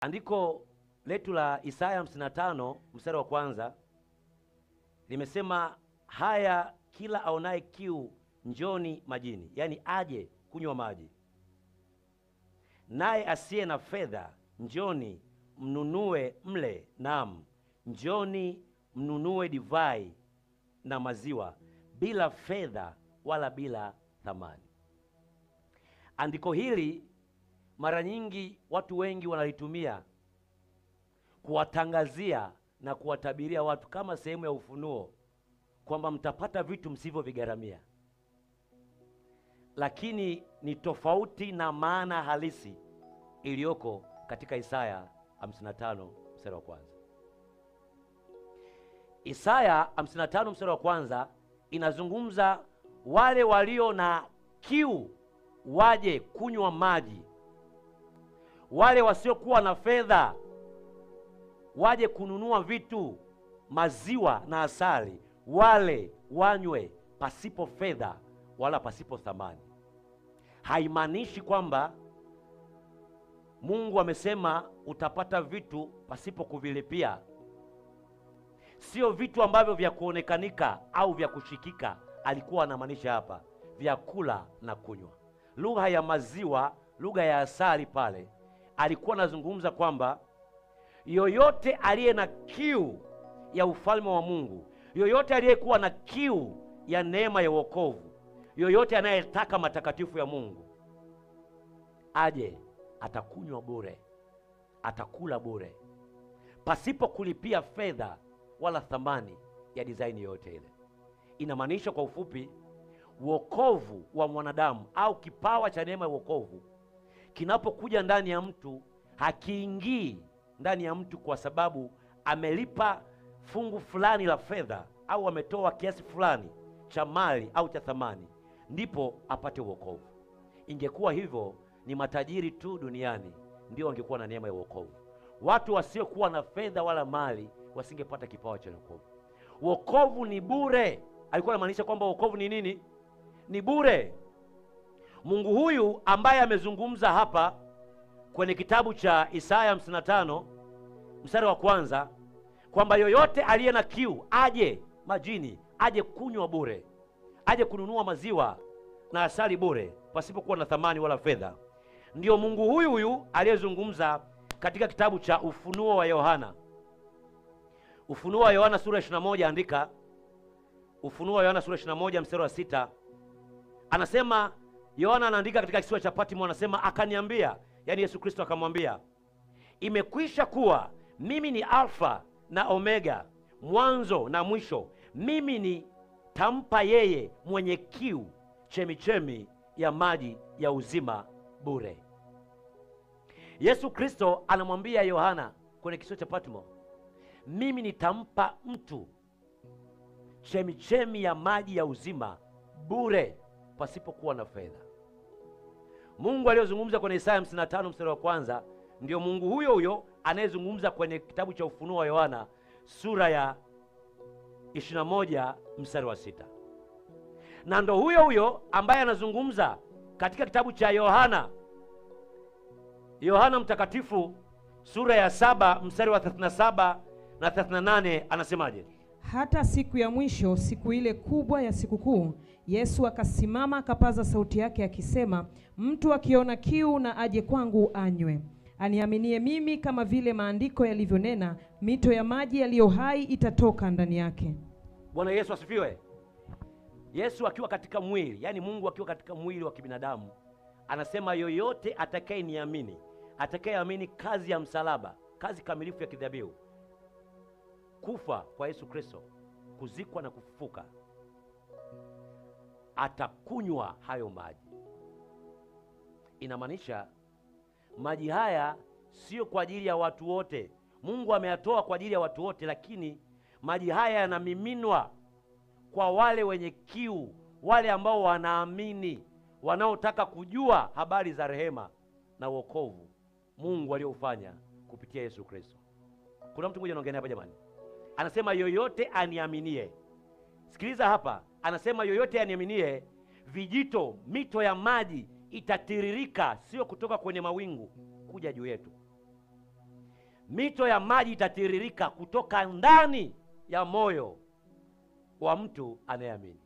Andiko letu la Isaya 55 mstari wa kwanza limesema, haya kila aonaye kiu njoni majini, yaani aje kunywa maji. Naye asiye na fedha njoni mnunue mle, naam, njoni mnunue divai na maziwa bila fedha wala bila thamani. Andiko hili mara nyingi watu wengi wanalitumia kuwatangazia na kuwatabiria watu kama sehemu ya ufunuo kwamba mtapata vitu msivyovigharamia, lakini ni tofauti na maana halisi iliyoko katika Isaya 55 mstari wa kwanza. Isaya 55 mstari wa kwanza inazungumza wale walio na kiu waje kunywa maji, wale wasiokuwa na fedha waje kununua vitu, maziwa na asali, wale wanywe pasipo fedha wala pasipo thamani. Haimaanishi kwamba Mungu amesema utapata vitu pasipo kuvilipia. Sio vitu ambavyo vya kuonekanika au vya kushikika alikuwa anamaanisha hapa, vyakula na kunywa. Lugha ya maziwa, lugha ya asali pale alikuwa anazungumza kwamba yoyote aliye na kiu ya ufalme wa Mungu, yoyote aliyekuwa na kiu ya neema ya wokovu, yoyote anayetaka matakatifu ya Mungu aje, atakunywa bure, atakula bure, pasipo kulipia fedha wala thamani ya design yoyote ile. Inamaanisha kwa ufupi, wokovu wa mwanadamu au kipawa cha neema ya wokovu kinapokuja ndani ya mtu, hakiingii ndani ya mtu kwa sababu amelipa fungu fulani la fedha au ametoa kiasi fulani cha mali au cha thamani ndipo apate wokovu. Ingekuwa hivyo, ni matajiri tu duniani ndio wangekuwa na neema ya wokovu. Watu wasiokuwa na fedha wala mali wasingepata kipawa cha wokovu. Wokovu ni bure. Alikuwa anamaanisha kwamba wokovu ni nini? Ni bure. Mungu huyu ambaye amezungumza hapa kwenye kitabu cha Isaya 55 mstari wa kwanza kwamba yoyote aliye na kiu aje majini, aje kunywa bure, aje kununua maziwa na asali bure pasipokuwa na thamani wala fedha, ndio Mungu huyu huyu aliyezungumza katika kitabu cha Ufunuo wa Yohana. Ufunuo wa Yohana sura 21, andika Ufunuo wa Yohana sura 21 mstari wa 6. Anasema, Yohana anaandika katika kisiwa cha Patmo, anasema akaniambia, yani Yesu Kristo akamwambia, imekwisha kuwa mimi ni Alfa na Omega, mwanzo na mwisho. Mimi nitampa yeye mwenye kiu chemichemi ya maji ya uzima bure. Yesu Kristo anamwambia Yohana kwenye kisiwa cha Patmo, mimi nitampa mtu chemichemi ya maji ya uzima bure pasipokuwa na fedha. Mungu aliyozungumza kwenye Isaya 55 mstari wa kwanza ndio Mungu huyo huyo anayezungumza kwenye kitabu cha Ufunuo wa Yohana sura ya 21 mstari wa 6. Na ndo huyo huyo ambaye anazungumza katika kitabu cha Yohana mtakatifu sura ya 7 mstari wa 37 na 38, anasemaje? Hata siku ya mwisho, siku ile kubwa ya sikukuu, Yesu akasimama akapaza sauti yake akisema, mtu akiona kiu na aje kwangu anywe. Aniaminie mimi, kama vile maandiko yalivyonena, mito ya maji yaliyo hai itatoka ndani yake. Bwana Yesu asifiwe. Yesu akiwa katika mwili, yani Mungu akiwa katika mwili wa kibinadamu, anasema yoyote atakayeniamini, atakayeamini kazi ya msalaba, kazi kamilifu ya kidhabihu, kufa kwa Yesu Kristo, kuzikwa na kufufuka, atakunywa hayo maji. Inamaanisha maji haya sio kwa ajili ya watu wote. Mungu ameyatoa kwa ajili ya watu wote, lakini maji haya yanamiminwa kwa wale wenye kiu, wale ambao wanaamini, wanaotaka kujua habari za rehema na wokovu Mungu aliyoufanya kupitia Yesu Kristo. Kuna mtu mmoja anaongea hapa jamani, anasema yoyote aniaminie. Sikiliza hapa, anasema yoyote aniaminie, vijito, mito ya maji itatiririka, sio kutoka kwenye mawingu kuja juu yetu. mito ya maji itatiririka kutoka ndani ya moyo wa mtu anayeamini.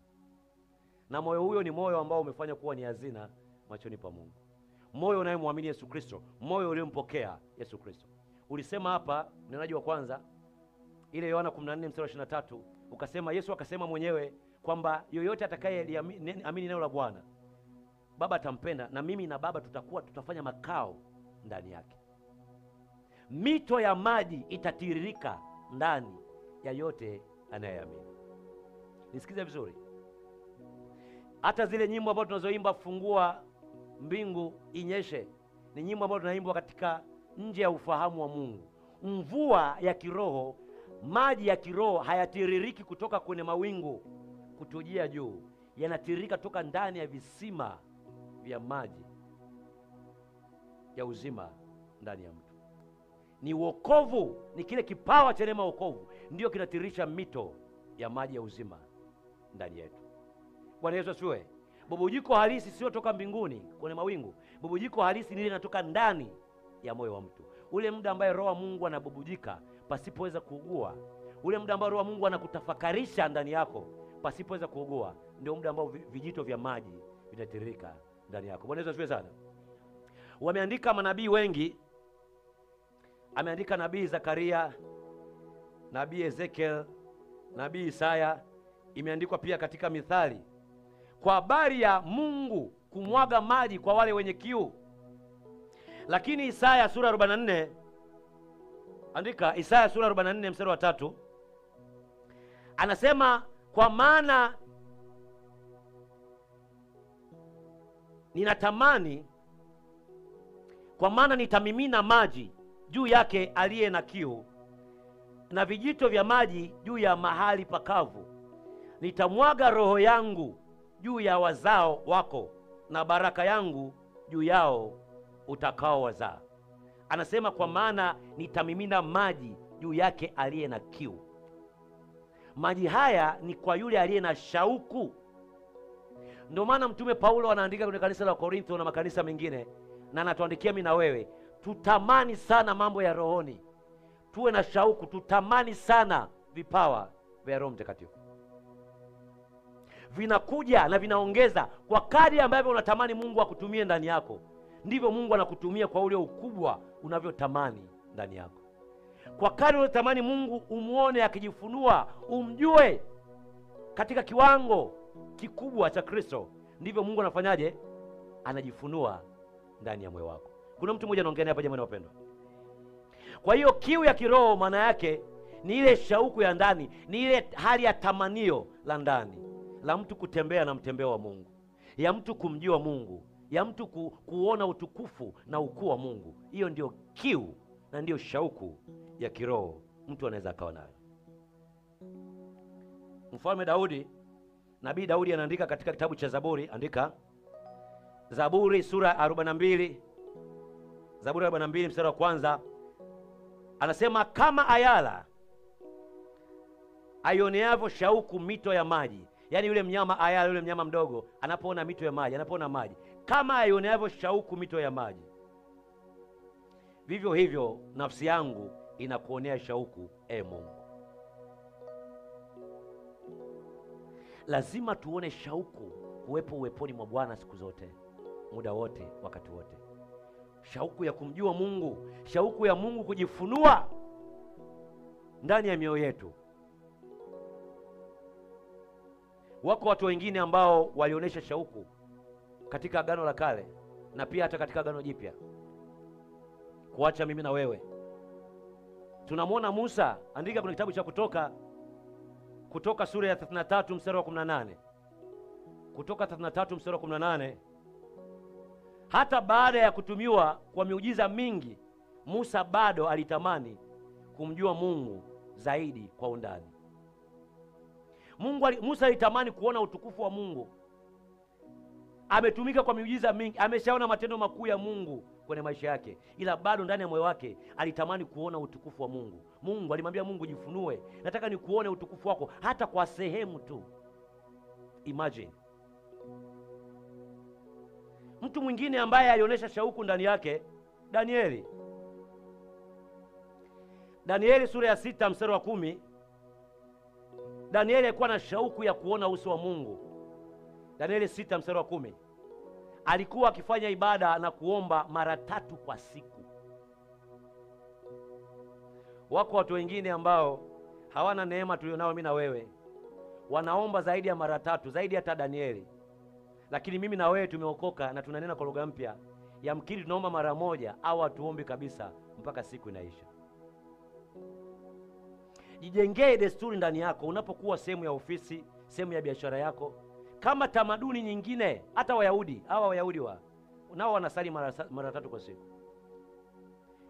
Na moyo huyo ni moyo ambao umefanya kuwa ni hazina machoni pa Mungu. Moyo unayemwamini Yesu Kristo, moyo uliompokea Yesu Kristo. Ulisema hapa mnenaji wa kwanza ile Yohana 14:23, ukasema Yesu akasema mwenyewe kwamba yoyote atakayeamini neno la Bwana, Baba atampenda, na mimi na Baba tutafanya makao ndani yake. Mito ya maji itatiririka ndani ya yote anayeamini. Nisikize vizuri. Hata zile nyimbo ambazo tunazoimba, fungua mbingu inyeshe, ni nyimbo ambazo tunaimbwa katika nje ya ufahamu wa Mungu. Mvua ya kiroho, maji ya kiroho hayatiririki kutoka kwenye mawingu kutujia juu, yanatiririka toka ndani ya visima vya maji ya uzima ndani ya mtu. Ni wokovu, ni kile kipawa cha neema wokovu ndio kinatiririsha mito ya maji ya uzima ndani yetu. Bwana Yesu asifiwe. Bubujiko halisi sio toka mbinguni kwenye mawingu. Bubujiko halisi ni ile inatoka ndani ya moyo wa mtu. Ule muda ambaye Roho wa Mungu anabubujika pasipoweza kuugua, ule muda ambao Roho wa Mungu anakutafakarisha ndani yako pasipoweza kuugua, ndio muda ambao vijito vya maji vinatiririka ndani yako. Bwana Yesu asifiwe sana. Wameandika manabii wengi. Ameandika nabii Zakaria, nabii Ezekiel, nabii Isaya. Imeandikwa pia katika Mithali kwa habari ya Mungu kumwaga maji kwa wale wenye kiu. Lakini Isaya sura 44, andika Isaya sura 44 mstari wa 3, anasema kwa maana nitamimina maji juu yake aliye na kiu, na vijito vya maji juu ya mahali pakavu. Nitamwaga roho yangu juu ya wazao wako, na baraka yangu juu yao utakao wazaa. Anasema kwa maana nitamimina maji juu yake aliye na kiu. Maji haya ni kwa yule aliye na shauku. Ndio maana Mtume Paulo anaandika kwenye kanisa la Korintho na makanisa mengine, na anatuandikia mimi na wewe, tutamani sana mambo ya rohoni. Tuwe na shauku, tutamani sana vipawa vya Roho Mtakatifu. Vinakuja na vinaongeza kwa kadri ambavyo unatamani Mungu akutumie ndani yako, ndivyo Mungu anakutumia kwa ule ukubwa unavyotamani ndani yako. Kwa kadri unatamani Mungu umuone akijifunua, umjue katika kiwango kikubwa cha Kristo, ndivyo Mungu anafanyaje? Anajifunua ndani ya moyo wako. Kuna mtu mmoja anaongea hapa, jamani wapendwa. Kwa hiyo kiu ya kiroho maana yake ni ile shauku ya ndani, ni ile hali ya tamanio la ndani la mtu kutembea na mtembeo wa Mungu, ya mtu kumjua Mungu, ya mtu kuona utukufu na ukuu wa Mungu. Hiyo ndio kiu na ndio shauku ya kiroho mtu anaweza akawa nayo. Mfalme Daudi, nabii Daudi anaandika katika kitabu cha Zaburi, andika Zaburi sura 42, Zaburi 42 mstari wa kwanza, anasema kama ayala aioneavyo shauku mito ya maji. Yaani yule mnyama ayala, yule mnyama mdogo anapoona mito ya maji, anapoona maji, kama aioneavyo shauku mito ya maji, vivyo hivyo nafsi yangu inakuonea shauku, Mungu. Lazima tuone shauku kuwepo uweponi mwa Bwana siku zote, muda wote, wakati wote. Shauku ya kumjua Mungu, shauku ya Mungu kujifunua ndani ya mioyo yetu. Wako watu wengine ambao walionyesha shauku katika Agano la Kale na pia hata katika Agano Jipya, kuacha mimi na wewe. Tunamwona Musa, andika kwenye kitabu cha Kutoka sura ya 33 mstari wa 18. Kutoka 33 mstari wa 18. Hata baada ya kutumiwa kwa miujiza mingi, Musa bado alitamani kumjua Mungu zaidi kwa undani. Musa alitamani kuona utukufu wa Mungu. Ametumika kwa miujiza mingi, ameshaona matendo makuu ya Mungu kwenye maisha yake, ila bado ndani ya moyo wake alitamani kuona utukufu wa Mungu. Mungu alimwambia Mungu, jifunue, nataka nikuone utukufu wako hata kwa sehemu tu. Imagine. Mtu mwingine ambaye alionyesha shauku ndani yake, Danieli. Danieli sura ya 6 mstari wa 10. Danieli alikuwa na shauku ya kuona uso wa Mungu. Danieli 6 mstari wa 10. Alikuwa akifanya ibada na kuomba mara 3 kwa siku. Wako watu wengine ambao hawana neema tulionao mimi na wewe, wanaomba zaidi ya mara 3, zaidi hata Danieli. Lakini mimi na wewe tumeokoka na tunanena kwa lugha mpya. Yamkini tunaomba mara 1 au hatuombi kabisa mpaka siku inaisha. Jijengee desturi ndani yako unapokuwa sehemu ya ofisi, sehemu ya biashara yako. Kama tamaduni nyingine, hata Wayahudi, hawa Wayahudi nao wanasali mara 3 kwa siku.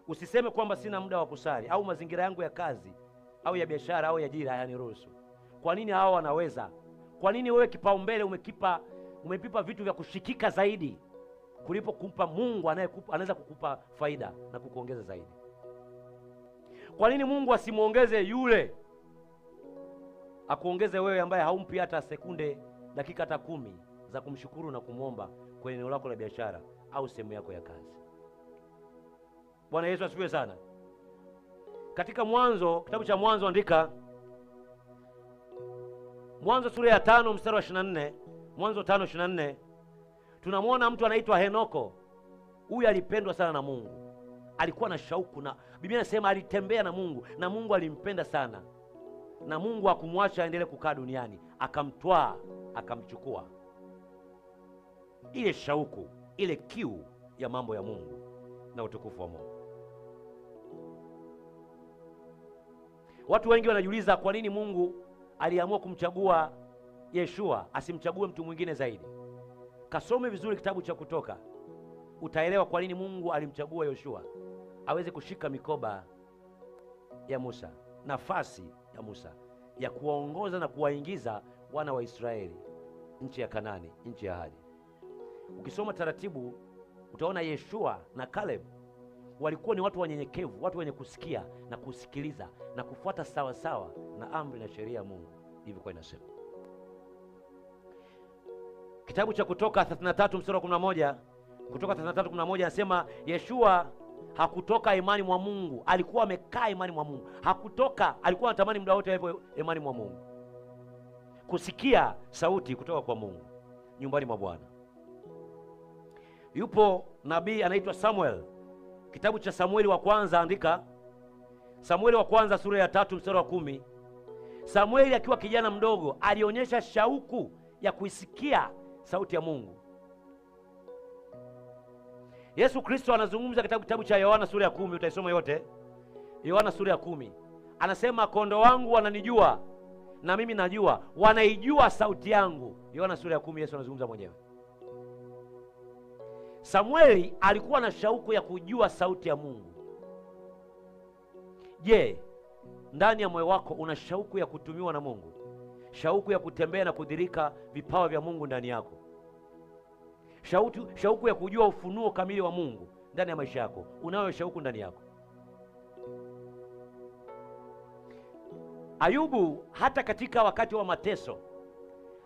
Usiseme kwamba sina muda wa kusali, au mazingira yangu ya kazi au ya biashara au ya ajira hayaniruhusu. Kwa nini hao wanaweza? Kwa nini wewe kipaumbele umepipa vitu vya kushikika zaidi kulipo kumpa Mungu anaweza kukupa faida na kukuongeza zaidi? Kwa nini Mungu asimuongeze yule, akuongeze wewe ambaye haumpi hata sekunde, dakika hata 10 za kumshukuru na kumwomba kwenye eneo lako la biashara au sehemu yako ya kazi? Bwana Yesu asifiwe sana. Katika Mwanzo, kitabu cha Mwanzo, andika Mwanzo sura ya 5 mstari wa 24. Mwanzo 5:24. Tunamwona mtu anaitwa Henoko. Huyu alipendwa sana na Mungu. Alikuwa na shauku, na Biblia inasema alitembea na Mungu na Mungu alimpenda sana. Na Mungu hakumwacha aendelee kukaa duniani, akamtwaa, akamchukua. Ile shauku, ile kiu ya mambo ya Mungu na utukufu wa Mungu. Watu wengi wanajiuliza kwa nini Mungu aliamua kumchagua Yeshua, asimchague mtu mwingine zaidi. Kasome vizuri kitabu cha Kutoka, utaelewa kwa nini Mungu alimchagua Yoshua aweze kushika mikoba ya Musa, nafasi ya Musa ya kuwaongoza na kuwaingiza wana wa Israeli nchi ya Kanaani, nchi ya ahadi. Ukisoma taratibu utaona Yeshua na Caleb walikuwa ni watu wanyenyekevu, watu wenye kusikia na kusikiliza na kufuata sawa sawa na amri na sheria ya Mungu. Hivyo kwa inasema kitabu cha Kutoka 33 mstari wa 11. Kutoka 33:11 anasema Yeshua hakutoka imani mwa Mungu, alikuwa amekaa imani mwa Mungu. Hakutoka, alikuwa anatamani muda wote awepo imani mwa Mungu, kusikia sauti kutoka kwa Mungu nyumbani mwa Bwana. Yupo nabii anaitwa Samuel. Kitabu cha Samueli wa kwanza, andika Samueli wa kwanza sura ya 3 mstari wa 10. Samueli akiwa kijana mdogo alionyesha shauku ya kuisikia sauti ya Mungu. Yesu Kristo anazungumza katika kitabu cha Yohana sura ya 10, utaisoma yote. Yohana sura ya 10. Anasema kondoo wangu wananijua na mimi najua, wanaijua sauti yangu. Yohana sura ya 10, Yesu anazungumza mwenyewe. Samueli alikuwa na shauku ya kujua sauti ya Mungu. Je, ndani ya moyo wako una shauku ya kutumiwa na Mungu? Shauku ya kutembea na kudirika vipawa vya Mungu ndani yako? Shauku ya kujua ufunuo kamili wa Mungu ndani ya maisha yako? Unayo shauku ndani yako? Ayubu, hata katika wakati wa mateso,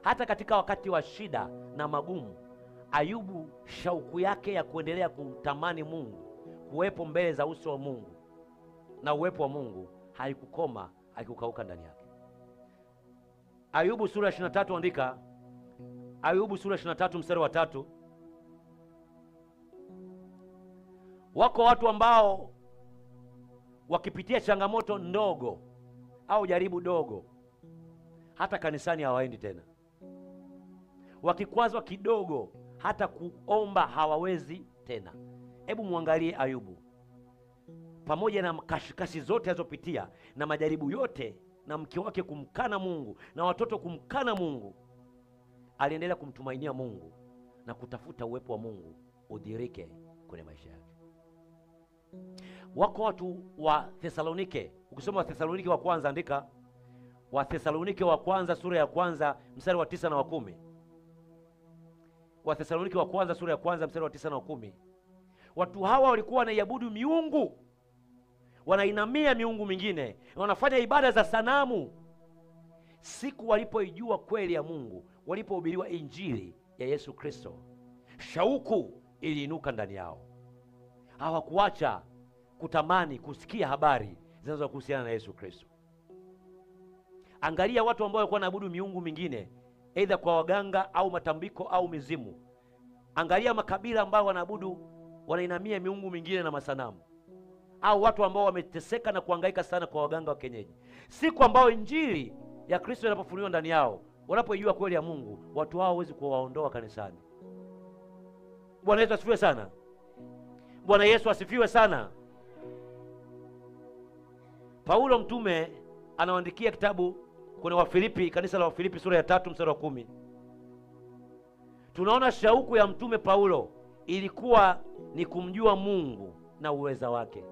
hata katika wakati wa shida na magumu, Ayubu shauku yake ya kuendelea kumtamani Mungu, kuwepo mbele za uso wa Mungu na uwepo wa Mungu haikukoma, haikukauka ndani yake. Ayubu sura ya 23, andika Ayubu sura ya 23 mstari wa 3. Wako watu ambao wakipitia changamoto ndogo au jaribu dogo, hata kanisani hawaendi tena. Wakikwazwa kidogo, hata kuomba hawawezi tena. Hebu muangalie Ayubu, pamoja na kashikashi zote alizopitia na majaribu yote, na mke wake kumkana Mungu na watoto kumkana Mungu, aliendelea kumtumainia Mungu na kutafuta uwepo wa Mungu udhirike kwenye maisha yake. Wako watu wa Thesalonike. Ukisoma wa Thesalonike wa kwanza, andika wa Thesalonike wa kwanza sura ya kwanza mstari wa 9 na wa 10. Wa Thesalonike wa kwanza sura ya kwanza mstari wa 9 na wa 10. Watu hawa walikuwa wanaiabudu miungu, wanainamia miungu mingine, wanafanya ibada za sanamu. Siku walipoijua kweli ya Mungu, walipohubiriwa injili ya Yesu Kristo, shauku iliinuka ndani yao. Hawakuacha kutamani kusikia habari zinazohusiana na Yesu Kristo. Angalia watu ambao walikuwa wanaabudu miungu mingine, aidha kwa waganga au matambiko au mizimu. Angalia makabila ambao wanaabudu, wanainamia miungu mingine na masanamu, au watu ambao wameteseka na kuhangaika sana kwa waganga wa kienyeji. Siku ambao injili ya Kristo inapofunuliwa ndani yao, wanapoijua kweli ya Mungu, watu hao hawezi kuwaondoa kanisani. Bwana Yesu asifiwe sana. Bwana Yesu asifiwe sana. Paulo mtume anawaandikia kitabu kuna Wafilipi, kanisa la Wafilipi sura ya 3 mstari wa 10. Tunaona shauku ya mtume Paulo ilikuwa ni kumjua Mungu na uweza wake.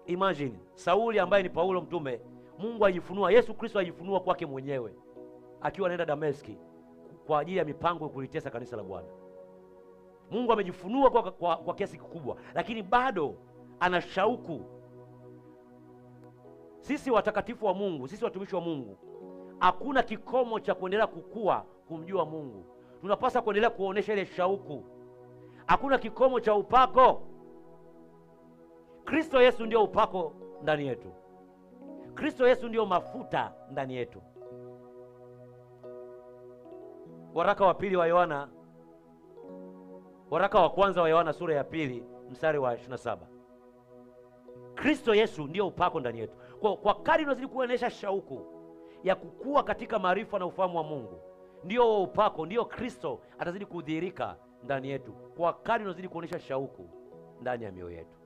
Imagine Sauli ambaye ni Paulo mtume, Mungu ajifunua, Yesu Kristo ajifunua kwake mwenyewe akiwa anaenda Dameski kwa ajili ya mipango ya kulitesa kanisa la Bwana. Mungu amejifunua kwa kiasi kikubwa, lakini bado ana shauku. Sisi watakatifu wa Mungu, sisi watumishi wa Mungu, hakuna kikomo cha kuendelea kukua kumjua Mungu. Tunapaswa kuendelea kuonesha ile shauku. Hakuna kikomo cha upako. Kristo Yesu ndio upako ndani yetu. Kristo Yesu ndio mafuta ndani yetu. Waraka wa pili wa Yohana, waraka wa kwanza wa Yohana sura ya 2 mstari wa 27. Kristo Yesu ndio upako ndani yetu. Kwa kadri unazidi kuonesha shauku ya kukua katika maarifa na ufahamu wa Mungu, ndio upako, ndio Kristo atazidi kudhihirika ndani yetu. Kwa kadri unazidi kuonesha shauku ndani ya mioyo yetu.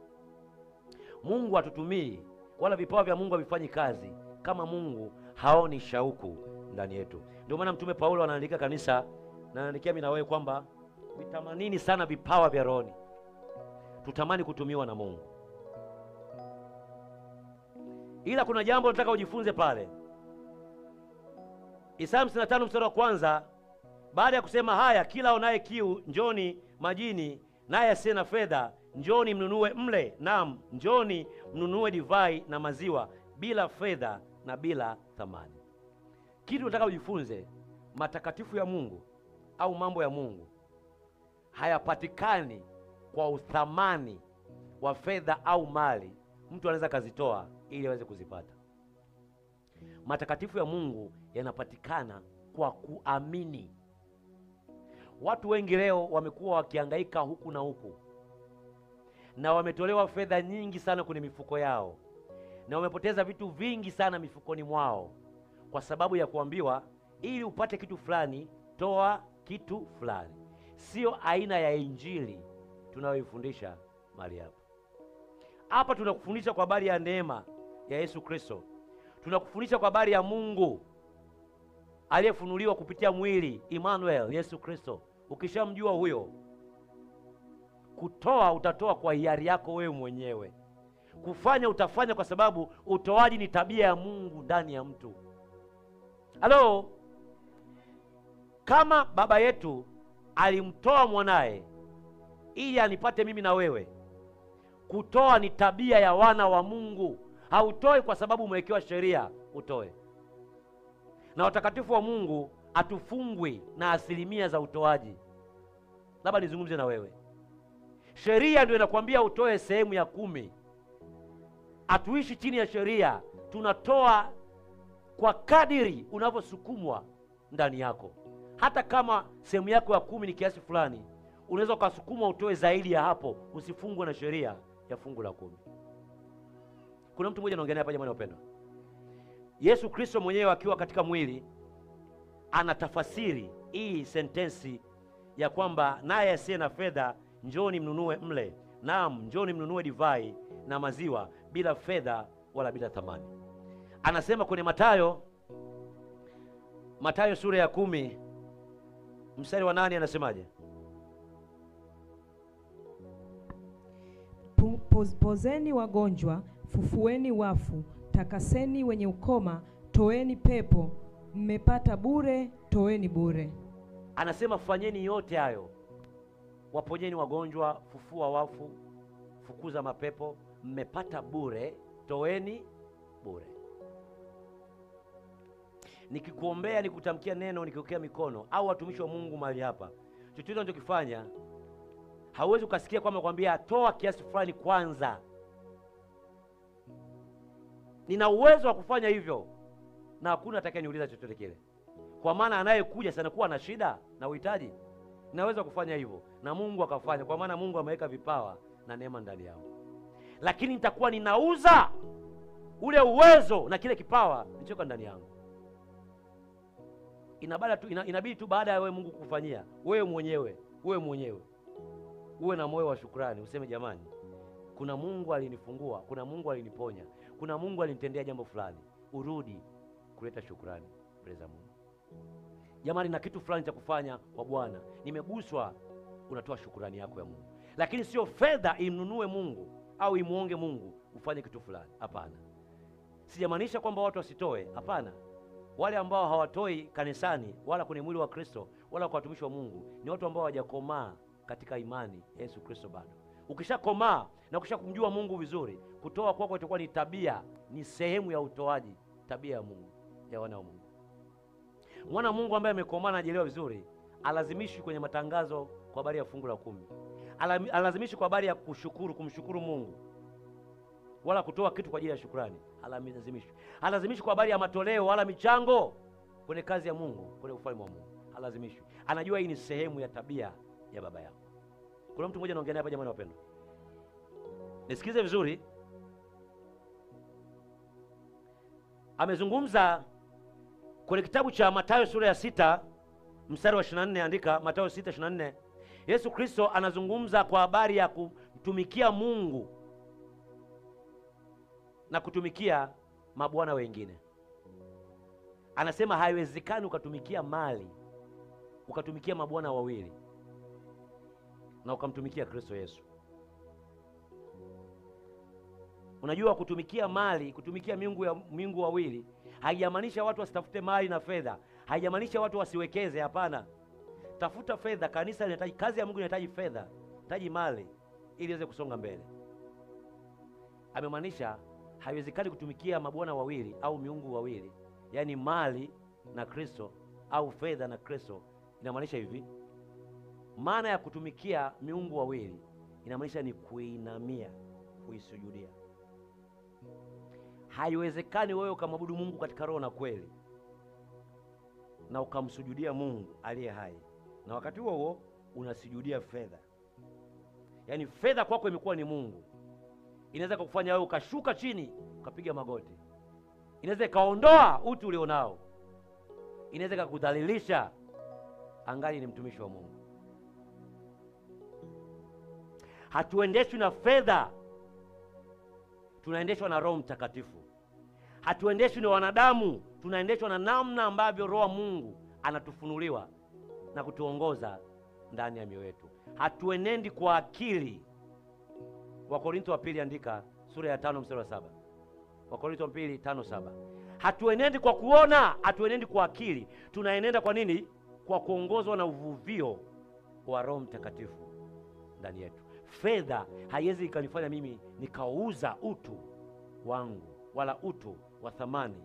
Mungu hatutumii, wala vipawa vya Mungu havifanyi kazi kama Mungu haoni shauku ndani yetu. Ndio maana mtume Paulo anaandika kanisa, na anaandikia mimi na wewe kwamba vitamanini sana vipawa vya rohoni. Tutamani kutumiwa na Mungu. Ila kuna jambo nataka ujifunze pale. Isaya 55 mstari wa kwanza, baada ya kusema haya, kila aonaye kiu njoni majini, naye asiye na fedha njoni mnunue mle, naam njoni mnunue divai na maziwa bila fedha na bila thamani. Kitu nataka ujifunze, matakatifu ya Mungu au mambo ya Mungu hayapatikani kwa uthamani wa fedha au mali mtu anaweza kazitoa ili aweze kuzipata. Matakatifu ya Mungu yanapatikana kwa kuamini. Watu wengi leo wamekuwa wakihangaika huku na huku, na wametolewa fedha nyingi sana kwenye mifuko yao, na wamepoteza vitu vingi sana mifukoni mwao kwa sababu ya kuambiwa ili upate kitu fulani toa kitu fulani. Sio aina ya injili tunayoifundisha mahali hapa. Hapa tunakufundisha kwa habari ya neema ya Yesu Kristo. Tunakufundisha kwa habari ya Mungu aliyefunuliwa kupitia mwili, Emmanuel, Yesu Kristo. Ukishamjua huyo, kutoa utatoa kwa hiari yako wewe mwenyewe. Kufanya utafanya kwa sababu utoaji ni tabia ya Mungu ndani ya mtu. Halo? Kama baba yetu alimtoa mwanae ili anipate mimi na wewe, kutoa ni tabia ya wana wa Mungu. Hautoi kwa sababu umewekewa sheria utoe. Na watakatifu wa Mungu hatufungwi na asilimia za utoaji. Labda nizungumze na wewe. Sheria ndio inakwambia utoe sehemu ya 10. Hatuishi chini ya sheria, tunatoa kwa kadiri unavyosukumwa ndani yako. Hata kama sehemu yako ya 10 ni kiasi fulani, unaweza ukasukumwa utoe zaidi ya hapo, usifungwe na sheria ya fungu la 10. Kuna mtu mmoja anaongelea hapa, jamani wapendwa. Yesu Kristo mwenyewe akiwa katika mwili anatafasiri hii sentensi ya kwamba naye asiye na fedha njoni mnunue mle, naam njoni mnunue divai na maziwa bila fedha wala bila thamani. Anasema kwenye Mathayo sura ya 10 mstari wa 8, anasemaje? Pozeni wagonjwa, fufueni wafu, takaseni wenye ukoma, toeni pepo, mmepata bure, toeni bure. Anasema fanyeni yote hayo. Waponyeni wagonjwa, fufua wafu, fukuza mapepo, mmepata bure, toeni bure. Nikikuombea, nikutamkia neno, nikiwekea mikono, au watumishi wa Mungu mahali hapa, chochote unachokifanya, hauwezi ukasikia kwamba kwambia toa kiasi fulani kwanza. nina uwezo wa kufanya hivyo, na hakuna atakayeniuliza chochote kile, kwa maana anayekuja sana kuwa na shida na uhitaji, naweza kufanya hivyo na Mungu akafanya, kwa maana Mungu ameweka vipawa na neema ndani yao. Lakini nitakuwa ninauza ule uwezo na kile kipawa nilichoka ndani yangu. Inabidi tu baada ya wewe Mungu kufanyia, wewe mwenyewe uwe na moyo wa shukrani, useme jamani, kuna Mungu alinifungua, kuna Mungu aliniponya, kuna Mungu alinitendea jambo fulani. Urudi kuleta shukrani mbele za Mungu. Jamani, na kitu fulani cha kufanya kwa Bwana, nimeguswa, unatoa shukrani yako ya Mungu. Lakini sio fedha imnunue Mungu au imuonge Mungu ufanye kitu fulani. Hapana. Sijamaanisha kwamba watu wasitoe, hapana. Wale ambao hawatoi kanisani wala kwenye mwili wa Kristo wala kwa watumishi wa Mungu ni watu ambao hawajakomaa katika imani Yesu Kristo bado. Ukishakomaa na ukishakumjua Mungu vizuri, kutoa kwako itakuwa ni tabia, ni sehemu ya utoaji, tabia ya Mungu, ya wana wa Mungu. Mwana wa Mungu ambaye amekomaa na anajielewa vizuri, alazimishwi kwenye matangazo kwa habari ya fungu la 10. Alazimishwi kwa habari ya kumshukuru Mungu wala kutoa kitu kwa ajili ya shukrani. Alazimishwi kwa habari ya matoleo wala michango kwenye kazi ya Mungu, kwenye ufalme wa Mungu. Alazimishwi. Anajua hii ni sehemu ya tabia ya baba yako. Kuna mtu mmoja anaongea hapa, jamani wapendwa, nisikize vizuri. Amezungumza kwenye kitabu cha Mathayo sura ya 6 mstari wa 24. Andika Mathayo 6:24. Yesu Kristo anazungumza kwa habari ya kumtumikia Mungu na kutumikia mabwana wengine. Anasema haiwezekani ukatumikia mali, ukatumikia mabwana wawili na ukamtumikia Kristo Yesu. Unajua, kutumikia mali, kutumikia miungu wawili haijamaanisha watu wasitafute mali na fedha, haijamaanisha watu wasiwekeze. Hapana. Tafuta fedha. Kanisa linahitaji, kazi ya Mungu inahitaji fedha, inahitaji mali ili iweze kusonga mbele. Amemaanisha haiwezekani kutumikia mabwana wawili au miungu wawili, yaani mali na Kristo au fedha na Kristo. Inamaanisha hivi, maana ya kutumikia miungu wawili inamaanisha ni kuinamia, kuisujudia. Haiwezekani wewe ukamwabudu Mungu katika roho na kweli na ukamsujudia Mungu aliye hai, na wakati huo huo unasujudia fedha. Yaani fedha kwako imekuwa ni Mungu. Inaweza kukufanya wewe ukashuka chini ukapiga magoti. Inaweza ikaondoa utu ulionao. Inaweza kukudhalilisha angali ni mtumishi wa Mungu. Hatuendeshwi na fedha, tunaendeshwa na Roho Mtakatifu. Hatuendeshwi na wanadamu, tunaendeshwa na namna ambavyo Roho wa Mungu anatufunuliwa na kutuongoza ndani ya mioyo yetu. Hatuenendi kwa akili. Wakorintho wa pili, andika sura ya 5 mstari wa 7. Wakorintho wa pili 5:7. Hatuenendi kwa kuona, hatuenendi kwa akili. Tunaenenda kwa nini? Kwa kuongozwa na uvuvio wa Roho Mtakatifu ndani yetu. Fedha haiwezi ikanifanya mimi nikauza utu wangu wala utu wa thamani